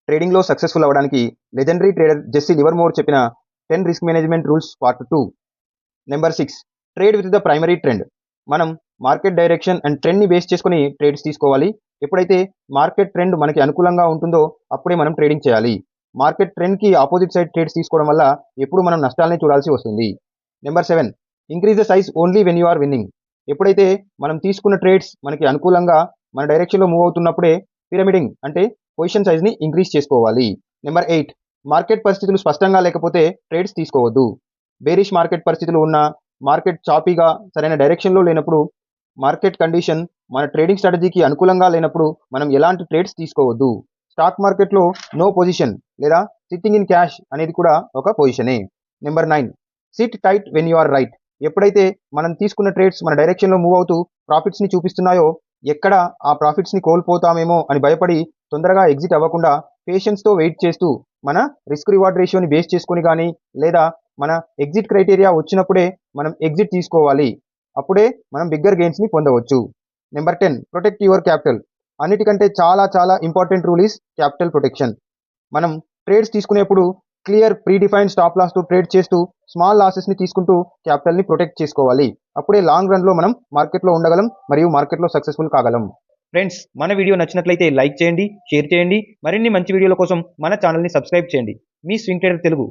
ట్రేడింగ్లో సక్సెస్ఫుల్ అవ్వడానికి legendary trader Jessie Livermore చెప్పిన 10 risk management rules part 2. Number 6, trade with the primary trend. మనం market direction and ట్రెండ్ని base చేసుకుని trades తీసుకోవాలి. ఎప్పుడైతే మార్కెట్ ట్రెండ్ మనకి అనుకూలంగా ఉంటుందో అప్పుడే మనం ట్రేడింగ్ చేయాలి. మార్కెట్ ట్రెండ్కి ఆపోజిట్ సైడ్ ట్రేడ్స్ తీసుకోవడం వల్ల ఎప్పుడు మనం నష్టాలనే చూడాల్సి వస్తుంది. Number 7, increase the size only when you are winning. ఎప్పుడైతే మనం తీసుకున్న ట్రేడ్స్ మనకి అనుకూలంగా మన డైరెక్షన్లో మూవ్ అవుతున్నప్పుడే పిరమిడింగ్ అంటే పొజిషన్ సైజ్ని ఇంక్రీజ్ చేసుకోవాలి. నెంబర్ 8, మార్కెట్ పరిస్థితులు స్పష్టంగా లేకపోతే ట్రేడ్స్ తీసుకోవద్దు. బేరిష్ మార్కెట్ పరిస్థితులు ఉన్న, మార్కెట్ చాపీగా సరైన డైరెక్షన్లో లేనప్పుడు, మార్కెట్ కండిషన్ మన ట్రేడింగ్ స్ట్రాటజీకి అనుకూలంగా లేనప్పుడు మనం ఎలాంటి ట్రేడ్స్ తీసుకోవద్దు. స్టాక్ మార్కెట్లో నో పొజిషన్ లేదా సిట్టింగ్ ఇన్ క్యాష్ అనేది కూడా ఒక పొజిషనే. Number 9, sit tight when you are right. ఎప్పుడైతే మనం తీసుకున్న ట్రేడ్స్ మన డైరెక్షన్లో మూవ్ అవుతూ ప్రాఫిట్స్ని చూపిస్తున్నాయో, ఎక్కడ ఆ ప్రాఫిట్స్ని కోల్పోతామేమో అని భయపడి తొందరగా ఎగ్జిట్ అవ్వకుండా పేషెన్స్తో వెయిట్ చేస్తూ మన రిస్క్ రివార్డ్ రేషియోని బేస్ చేసుకొని కానీ లేదా మన ఎగ్జిట్ క్రైటీరియా వచ్చినప్పుడే మనం ఎగ్జిట్ తీసుకోవాలి. అప్పుడే మనం బిగ్గర్ గెయిన్స్ని పొందవచ్చు. Number 10, protect your capital. అన్నిటికంటే చాలా చాలా important rule is capital protection. మనం ట్రేడ్స్ తీసుకునేప్పుడు క్లియర్ ప్రీడిఫైన్డ్ స్టాప్ లాస్తో ట్రేడ్ చేస్తూ స్మాల్ లాసెస్ని తీసుకుంటూ క్యాపిటల్ని ప్రొటెక్ట్ చేసుకోవాలి. అప్పుడే లాంగ్ రన్లో మనం మార్కెట్లో ఉండగలం మరియు మార్కెట్లో సక్సెస్ఫుల్ కాగలం. ఫ్రెండ్స్, మన వీడియో నచ్చినట్లయితే లైక్ చేయండి, షేర్ చేయండి. మరిన్ని మంచి వీడియోల కోసం మన ఛానల్ని సబ్స్క్రైబ్ చేయండి. మీ స్వింగ్ ట్రేడర్ తెలుగు.